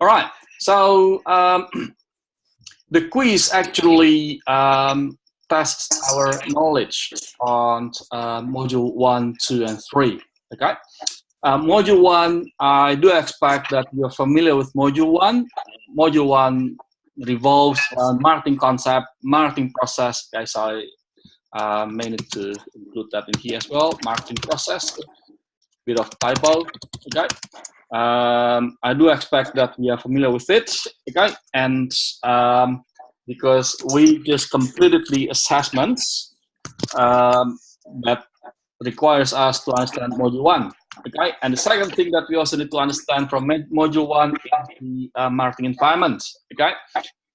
All right. So the quiz actually tests our knowledge on module 1, 2, and 3. Okay. Module 1, I do expect that you're familiar with module 1. Module 1 revolves on marketing concept, marketing process. Guys, I may need to include that in here as well. Marketing process, bit of typo. Okay. I do expect that we are familiar with it. Okay, and because we just completed the assessments that requires us to understand module 1. Okay, and the second thing that we also need to understand from module 1 is the marketing environment. Okay,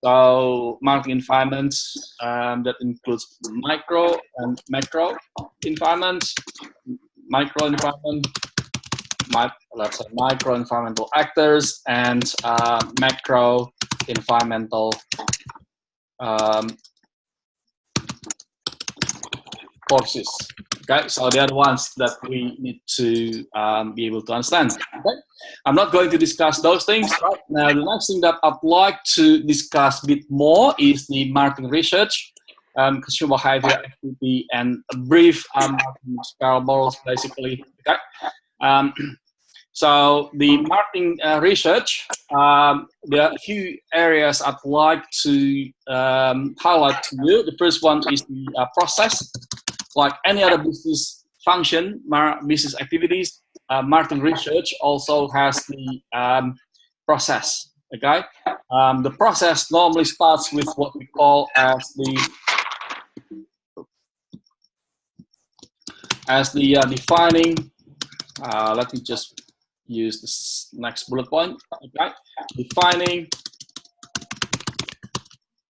so marketing environments that includes micro and macro environments. Micro environment, let's say micro environmental actors, and macro environmental forces. Okay, so they are the ones that we need to be able to understand. Okay, I'm not going to discuss those things right now. The next thing that I'd like to discuss a bit more is the marketing research, consumer behavior activity, and a brief marketing parables, basically. Okay. So the marketing research, there are a few areas I'd like to highlight to you. The first one is the process. Like any other business function, business activities, marketing research also has the process. Okay, the process normally starts with what we call as the defining. Let me just use this next bullet point. Okay, defining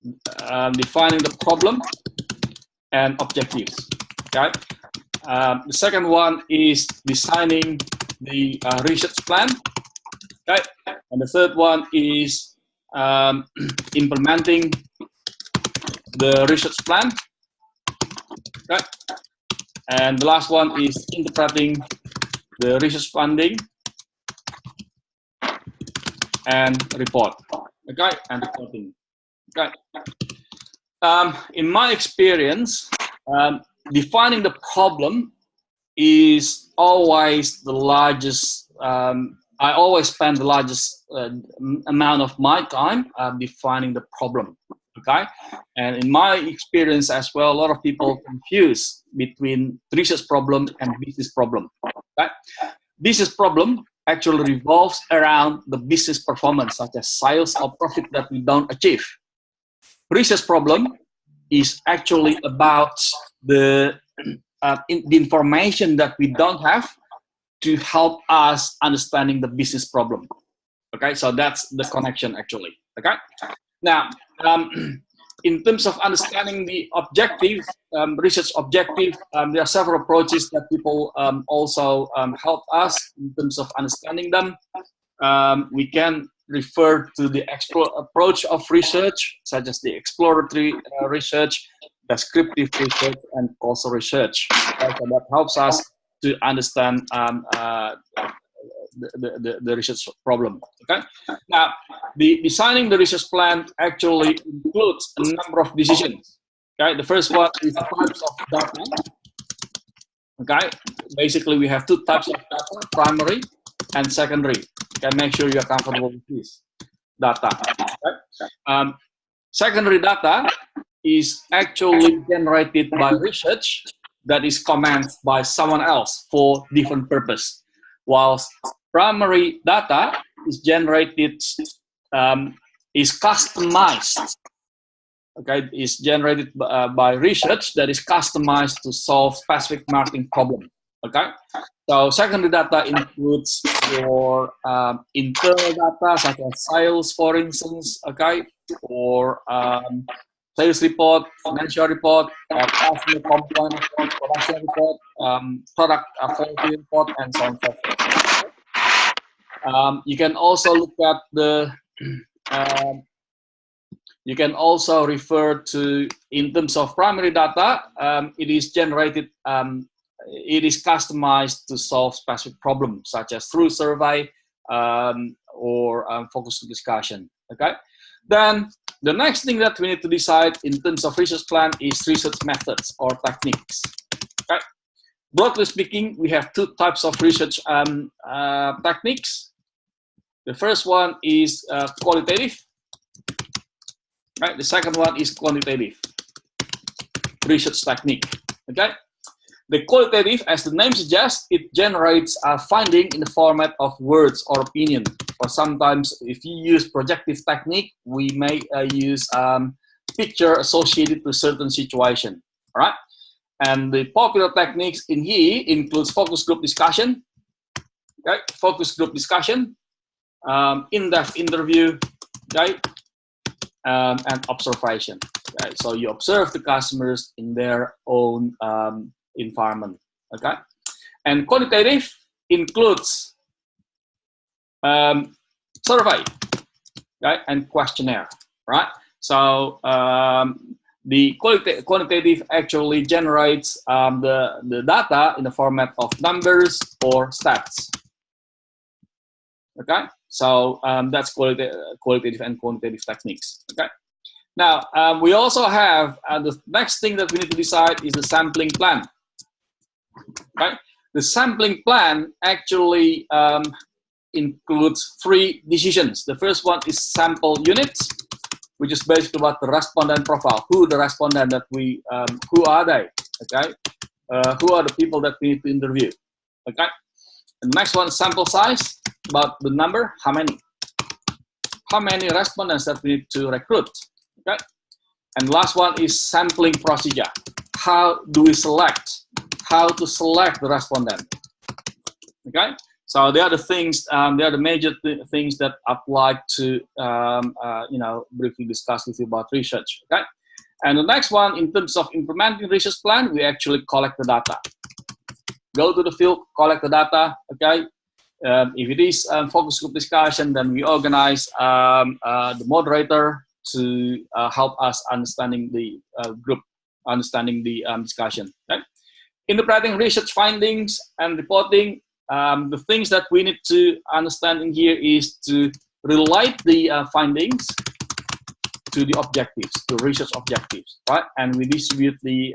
the problem and objectives. Okay. The second one is designing the research plan. Okay, and the third one is implementing the research plan. Okay, and the last one is interpreting the research finding and report. Okay, and reporting. Okay. In my experience, defining the problem is always the largest. I always spend the largest amount of my time defining the problem. Okay, and in my experience as well, a lot of people confuse between research problem and business problem. Okay, business problem actually revolves around the business performance, such as sales or profit that we don't achieve. Research problem is actually about the information that we don't have to help us understanding the business problem. Okay, so that's the connection actually. Okay, now in terms of understanding the objectives, research objectives, there are several approaches that people also help us in terms of understanding them. We can refer to the approach of research, such as the exploratory research, descriptive research, and causal research. Okay, so that helps us to understand the research problem. Okay. Now, designing the research plan actually includes a number of decisions. Okay. The first one is the types of data. Okay. Basically, we have two types of data: primary and secondary. Okay. Make sure you are comfortable with this data. Okay. Secondary data is actually generated by research that is commented by someone else for different purpose, whilst primary data is generated, is customized. Okay, is generated by research that is customized to solve specific marketing problem. Okay, so secondary data includes your internal data, such as sales, for instance. Okay, or sales report, financial report, customer complaint report, production report, product quality report, and so on and so forth. You can also look at the. You can also refer to, in terms of primary data, it is generated. It is customized to solve specific problems, such as through survey, or focus group discussion. Okay. Then the next thing that we need to decide in terms of research plan is research methods or techniques. Okay. Broadly speaking, we have two types of research techniques. The first one is qualitative. Right. The second one is quantitative research technique. Okay. The qualitative, as the name suggests, it generates a finding in the format of words or opinion. Or sometimes, if you use projective technique, we may use picture associated to certain situation. All right. And the popular techniques in here includes focus group discussion. Okay. Focus group discussion, in-depth interview, okay, and observation. Okay. So you observe the customers in their own environment. Okay. And quantitative includes survey, right, and questionnaire, right? So the quantitative actually generates the data in the format of numbers or stats. Okay, so that's qualitative and quantitative techniques. Okay. Now we also have the next thing that we need to decide is the sampling plan. Okay, the sampling plan actually includes three decisions. The first one is sample units, which is basically about the respondent profile. Who the respondent that we, who are they? Okay, who are the people that we need to interview? Okay, and the next one is sample size, about the number, how many respondents that we need to recruit. Okay, and last one is sampling procedure. How do we select? How to select the respondent? Okay. So they are the things, they are the major things that I'd like to, you know, briefly discuss with you about research. Okay, and the next one, in terms of implementing research plan, we actually collect the data. Go to the field, collect the data. Okay, if it is focus group discussion, then we organize the moderator to help us understanding the group, understanding the discussion. Okay, interpreting research findings and reporting. The things that we need to understand in here is to relate the findings to the objectives, to research objectives, right? And we distribute the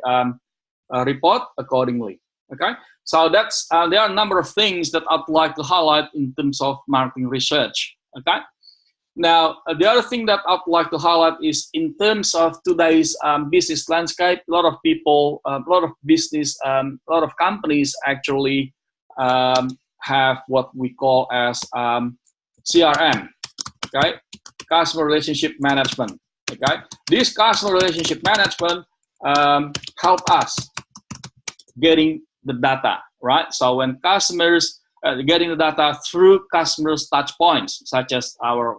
report accordingly. Okay, so that's there are a number of things that I'd like to highlight in terms of marketing research. Okay, now the other thing that I'd like to highlight is in terms of today's business landscape. A lot of people, a lot of business, a lot of companies actually have what we call as CRM, okay, customer relationship management. Okay, this customer relationship management help us getting the data, right? So when customers getting the data through customers' touch points, such as our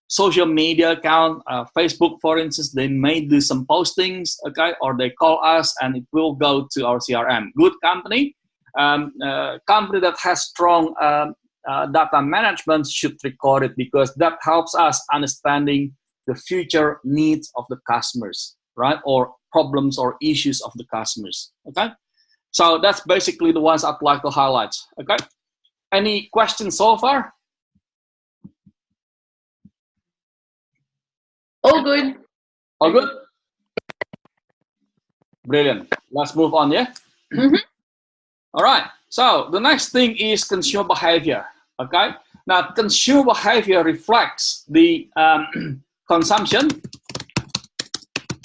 social media account, Facebook, for instance, they may do some postings, okay, or they call us and it will go to our CRM. Good company. Company that has strong data management should record it, because that helps us understanding the future needs of the customers, right? Or problems or issues of the customers. Okay, so that's basically the ones I'd like to highlight. Okay, any questions so far? All good. All good. Brilliant. Let's move on. Yeah. Mm-hmm. All right, so the next thing is consumer behavior. Okay, now consumer behavior reflects the consumption,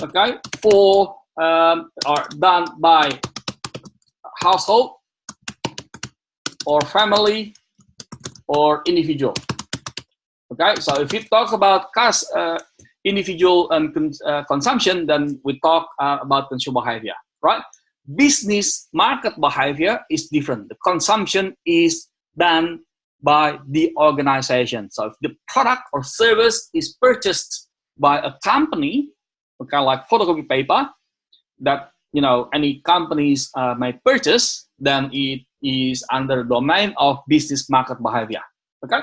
okay, for or done by household or family or individual. Okay, so if we talk about individual consumption, then we talk about consumer behavior, right? Business market behavior is different. The consumption is done by the organization. So if the product or service is purchased by a company, okay, like photocopy paper, that, you know, any companies may purchase, then it is under the domain of business market behavior. Okay,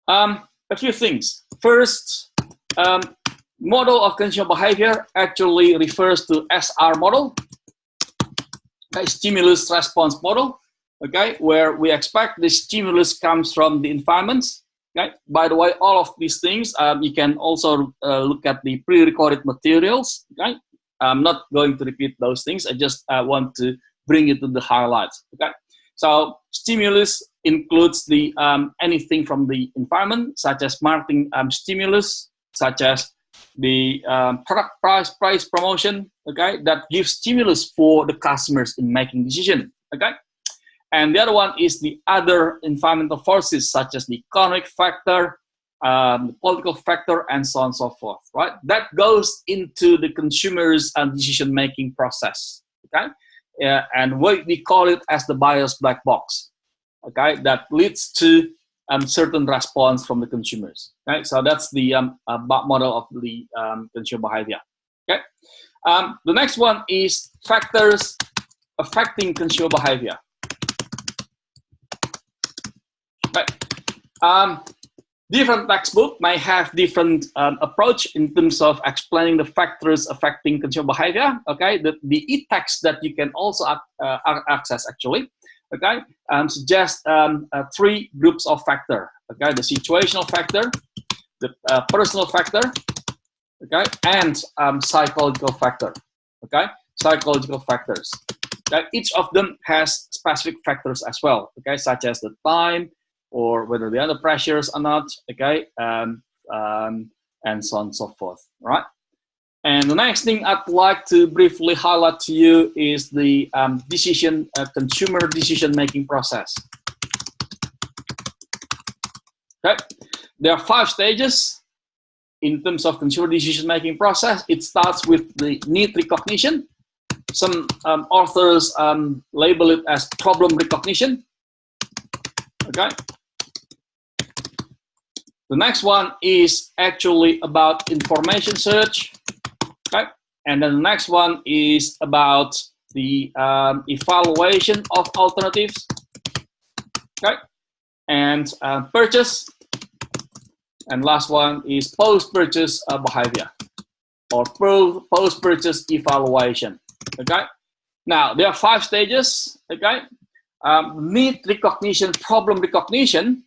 a few things. First, model of consumer behavior actually refers to SR model. Okay, stimulus response model, okay, where we expect the stimulus comes from the environments, Okay. By the way, all of these things you can also look at the pre-recorded materials. Okay. I'm not going to repeat those things. I just want to bring it to the highlights. Okay. So stimulus includes the anything from the environment, such as marketing stimulus, such as the product price promotion. Okay, that gives stimulus for the customers in making decision. Okay. And the other one is the other environmental forces, such as the economic factor, the political factor, and so on and so forth, right? That goes into the consumer's decision-making process, okay? And we call it as the buyer's black box, okay? That leads to certain response from the consumers, okay? So that's the model of the consumer behavior, okay? The next one is factors affecting consumer behavior. Different textbook may have different approach in terms of explaining the factors affecting consumer behavior. Okay, the eText that you can also access actually. Okay, suggest three groups of factor. Okay, the situational factor, the personal factor, okay, and psychological factor. Okay, psychological factors. Okay, each of them has specific factors as well. Okay, such as the time, or whether they're under pressures or not, okay, and so on and so forth, right? And the next thing I'd like to briefly highlight to you is the consumer decision-making process. Okay, there are 5 stages in terms of consumer decision-making process. It starts with the need recognition. Some authors label it as problem recognition, okay? The next one is actually about information search, okay? And then the next one is about the evaluation of alternatives, okay? And purchase. And last one is post-purchase behavior, or post-purchase evaluation, okay? Now, there are 5 stages, okay? Need recognition, problem recognition.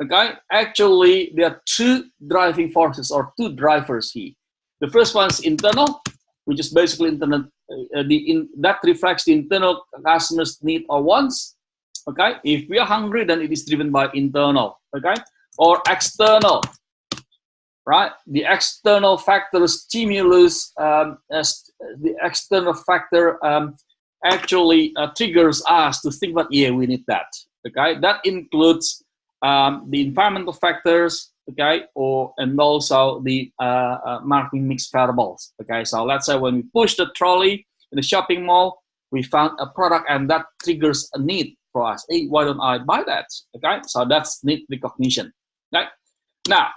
Okay, actually, there are 2 driving forces or 2 drivers here. The first one is internal, which is basically internal. That reflects the internal customer's need or wants. Okay, if we are hungry, then it is driven by internal. Okay, or external, right? The external factor stimulus, the external factor actually triggers us to think about, yeah, we need that. Okay, that includes the environmental factors, okay, and also the marketing mix variables. Okay, so let's say when we push the trolley in the shopping mall, we found a product and that triggers a need for us. Hey, why don't I buy that? Okay, so that's need recognition. Okay, now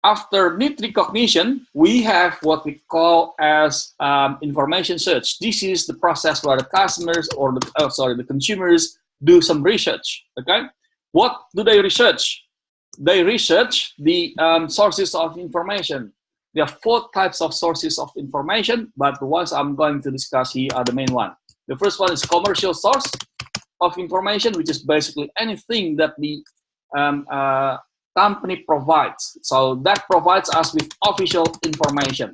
after need recognition, we have what we call as information search. This is the process where the customers or the consumers do some research. Okay. What do they research? They research the sources of information. There are 4 types of sources of information, but the ones I'm going to discuss here are the main one. The first one is commercial source of information, which is basically anything that the company provides. So that provides us with official information,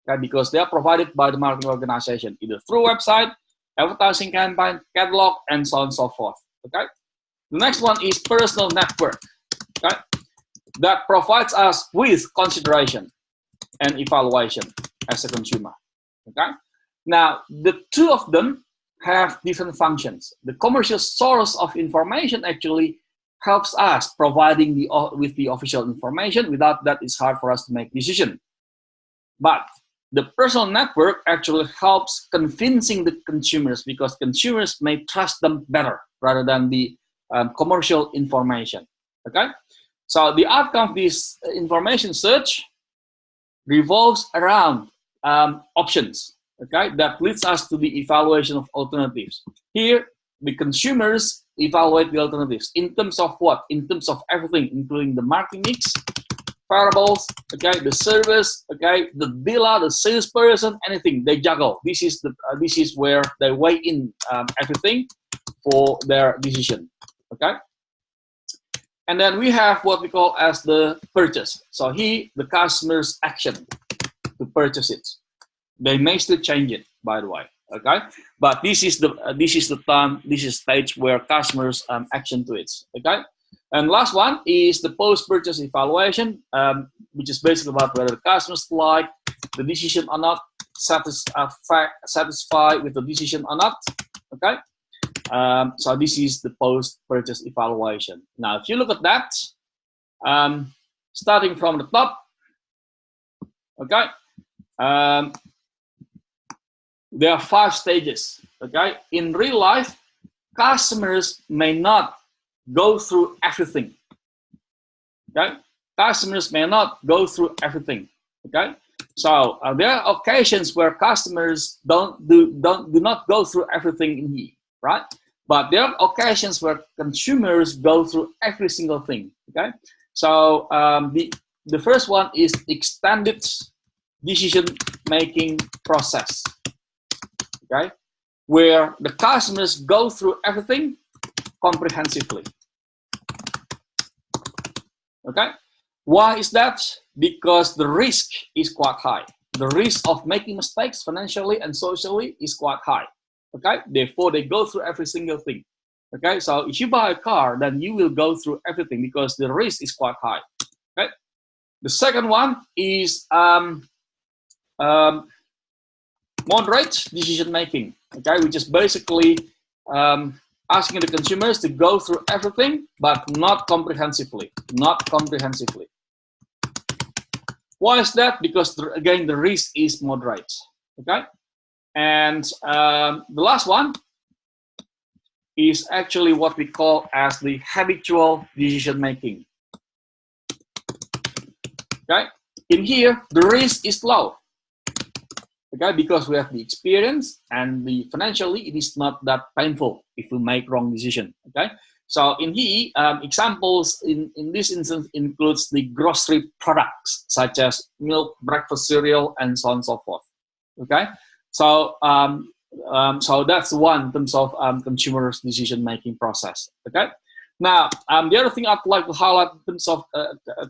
okay, because they are provided by the marketing organization, either through website, advertising campaign, catalog, and so on and so forth. Okay. The next one is personal network, okay? That provides us with consideration and evaluation as a consumer, okay? Now, the 2 of them have different functions. The commercial source of information actually helps us providing with the official information. Without that, it's hard for us to make decision. But the personal network actually helps convincing the consumers, because consumers may trust them better rather than the commercial information. Okay, so the outcome of this information search revolves around options. Okay, that leads us to the evaluation of alternatives. Here, the consumers evaluate the alternatives in terms of what? In terms of everything, including the marketing mix, variables, okay, the service, okay, the dealer, the salesperson, anything they juggle. This is where they weigh in everything for their decision. Okay. And then we have what we call as the purchase. So the customer's action to purchase it. They may still change it, by the way. Okay, but this is the stage where customers action to it. Okay, and last one is the post-purchase evaluation, which is basically about whether the customers like the decision or not, satisfied with the decision or not. Okay, so this is the post-purchase evaluation. Now, if you look at that, starting from the top, okay. There are 5 stages, okay? In real life, customers may not go through everything, okay? Customers may not go through everything, okay? So there are occasions where customers do not go through everything in here, right? But there are occasions where consumers go through every single thing, okay? So the first one is extended decision-making process. Okay, where the customers go through everything comprehensively. Okay, why is that? Because the risk is quite high. The risk of making mistakes financially and socially is quite high. Okay, therefore they go through every single thing. Okay, so if you buy a car, then you will go through everything because the risk is quite high. Okay, the second one is moderate decision making, okay, which is basically asking the consumers to go through everything, but not comprehensively. Not comprehensively. Why is that? Because again, the risk is moderate. Okay, and the last one is actually what we call as the habitual decision making. Okay, in here the risk is low. Okay, because we have the experience and the financially it is not that painful if we make wrong decision. Okay, so in here examples in this instance includes the grocery products such as milk, breakfast cereal, and so on and so forth. Okay, so so that's one in terms of consumers decision making process. Okay, now the other thing I'd like to highlight in terms of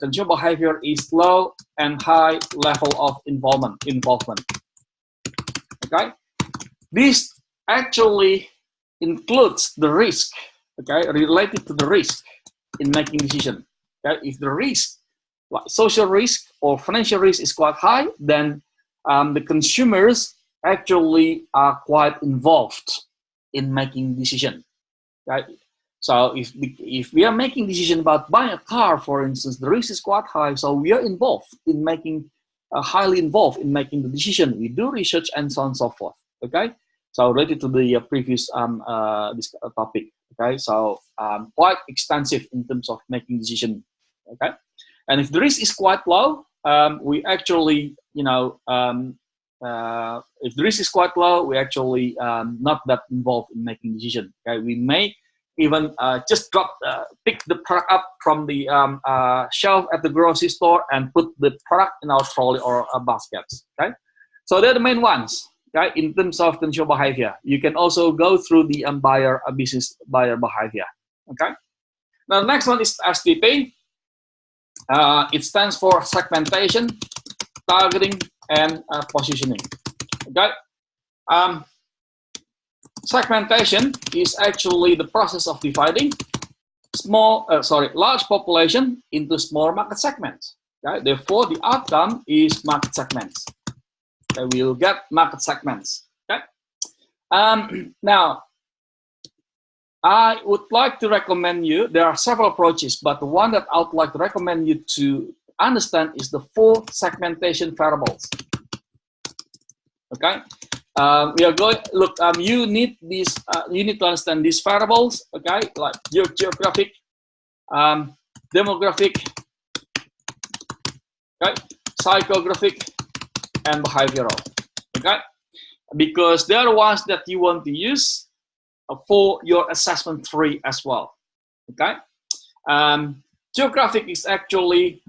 consumer behavior is low and high level of involvement. Okay, this actually includes the risk, okay, related to the risk in making decision. Okay, if the risk, like social risk or financial risk, is quite high, then the consumers actually are quite involved in making decision. Right? So if we are making decision about buying a car, for instance, the risk is quite high, so we are involved in making. Highly involved in making the decision. We do research and so on and so forth. Okay, so related to the previous this topic. Okay, so quite extensive in terms of making decision. Okay, and if the risk is quite low, we actually, you know, if the risk is quite low, we actually not that involved in making decision. Okay, we may even just pick the product up from the shelf at the grocery store and put the product in our trolley or baskets. Okay, so they're the main ones. Okay, in terms of consumer behavior, you can also go through the business buyer behavior. Okay, now the next one is SDP. It stands for segmentation, targeting, and positioning. Okay. Segmentation is actually the process of dividing large population into small market segments. Okay? Therefore, the outcome is market segments. Okay? We will get market segments. Okay? Now, I would like to recommend you, there are several approaches, but the one that I would like to recommend you to understand is the 4 segmentation variables. Okay? We are going, look, you need these, you need to understand these variables, okay, like geographic, demographic, okay, psychographic, and behavioral, okay, because they are the ones that you want to use for your assessment 3 as well, okay. Geographic is actually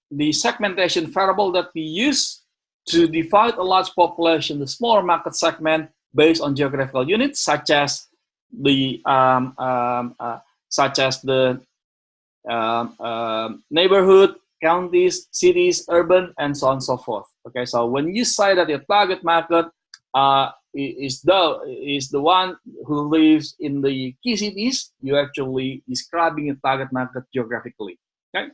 the segmentation variable that we use to divide a large population, the smaller market segment, based on geographical units, such as the neighborhood, counties, cities, urban, and so on and so forth. Okay, so when you say that your target market is the one who lives in the key cities, you're actually describing your target market geographically. Okay,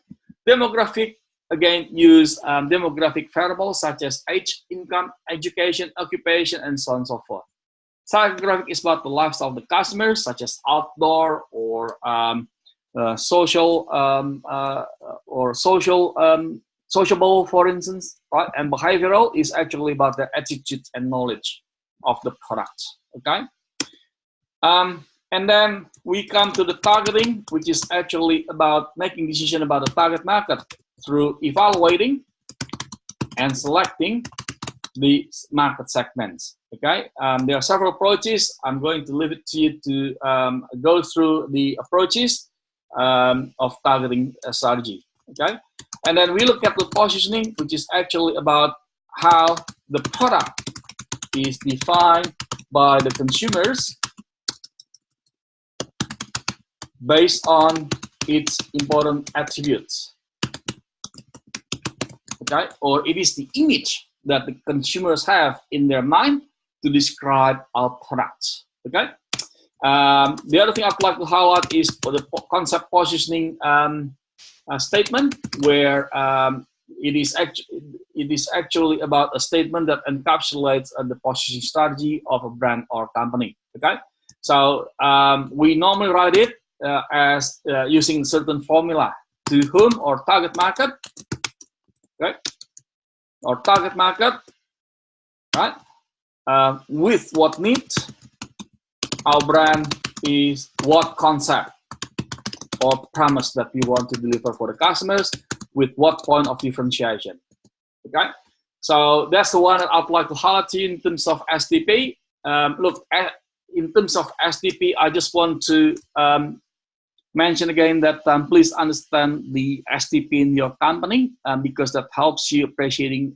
demographic, again, use demographic variables such as age, income, education, occupation, and so on and so forth. Psychographic is about the lifestyle of the customers, such as outdoor or sociable, for instance, right? And behavioral is actually about the attitude and knowledge of the product. Okay. And then we come to the targeting, which is actually about making decision about the target market through evaluating and selecting the market segments. Okay, there are several approaches. I'm going to leave it to you to go through the approaches of targeting strategy. Okay, and then we look at the positioning, which is actually about how the product is defined by the consumers based on its important attributes. Okay, or it is the image that the consumers have in their mind to describe our products. Okay. The other thing I'd like to highlight is for the concept positioning statement, where it is actually about a statement that encapsulates the positioning strategy of a brand or company. Okay. So we normally write it as using certain formula: to whom, or target market. Okay. Or target market, right? With what need, our brand is what concept or promise that we want to deliver for the customers, with what point of differentiation. Okay, so that's the one that I'd like to highlight to you in terms of SDP. Look, in terms of SDP, I just want to mention again that please understand the SDP in your company, because that helps you appreciating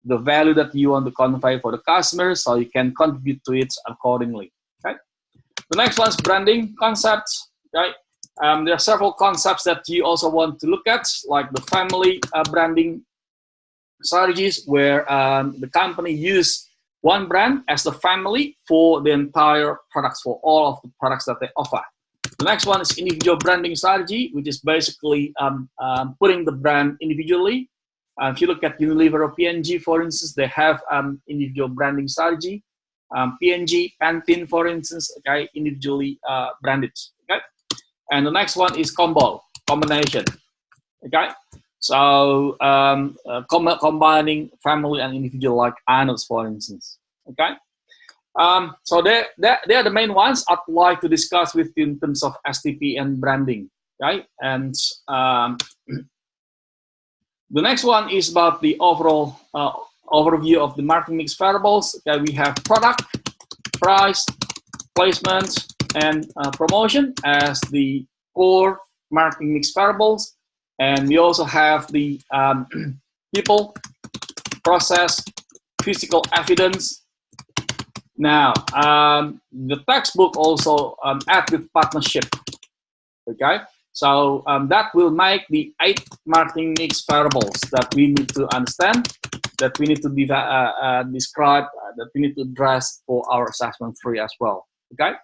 the value that you want to convey for the customers, so you can contribute to it accordingly. Okay. The next one is branding concepts. Right. There are several concepts that you also want to look at, like the family branding strategies, where the company use one brand as the family for the entire products, for all of the products that they offer. The next one is individual branding strategy, which is basically putting the brand individually. If you look at Unilever or P&G, for instance, they have individual branding strategy. P&G, Pantene, for instance, okay, individually branded. Okay, and the next one is combination. Okay, so combining family and individual, like Arnold's, for instance. Okay. So they are the main ones I'd like to discuss with you in terms of SDP and branding. Right, and the next one is about the overall overview of the marketing mix variables. Okay, we have product, price, placement, and promotion as the core marketing mix variables, and we also have the people, process, physical evidence. Now, the textbook also add with partnership. Okay, so that will make the 8 marketing mix variables that we need to understand, that we need to describe, that we need to address for our assessment 3 as well. Okay,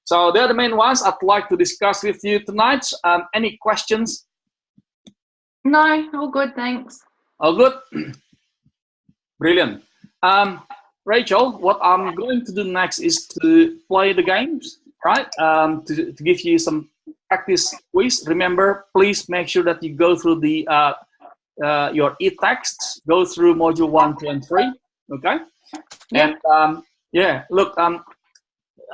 so they're the main ones I'd like to discuss with you tonight. Any questions? No, all good, thanks. All good. Brilliant. Rachel, what I'm going to do next is to play the games, right? To give you some practice quiz. Remember, please make sure that you go through the your eText, go through module 1, 2, and 3. Okay. Yep. And yeah, look, there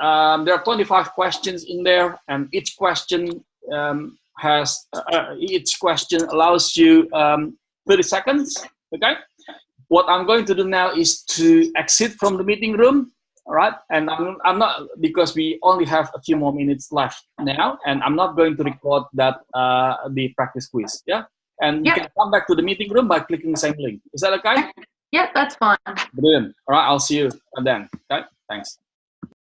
are 25 questions in there, and each question allows you 30 seconds. Okay. What I'm going to do now is to exit from the meeting room, all right? And I'm not, because we only have a few more minutes left now, and I'm not going to record that the practice quiz, yeah? And you can come back to the meeting room by clicking the same link. Is that okay? Yeah, that's fine. Brilliant. All right, I'll see you then. Okay, thanks.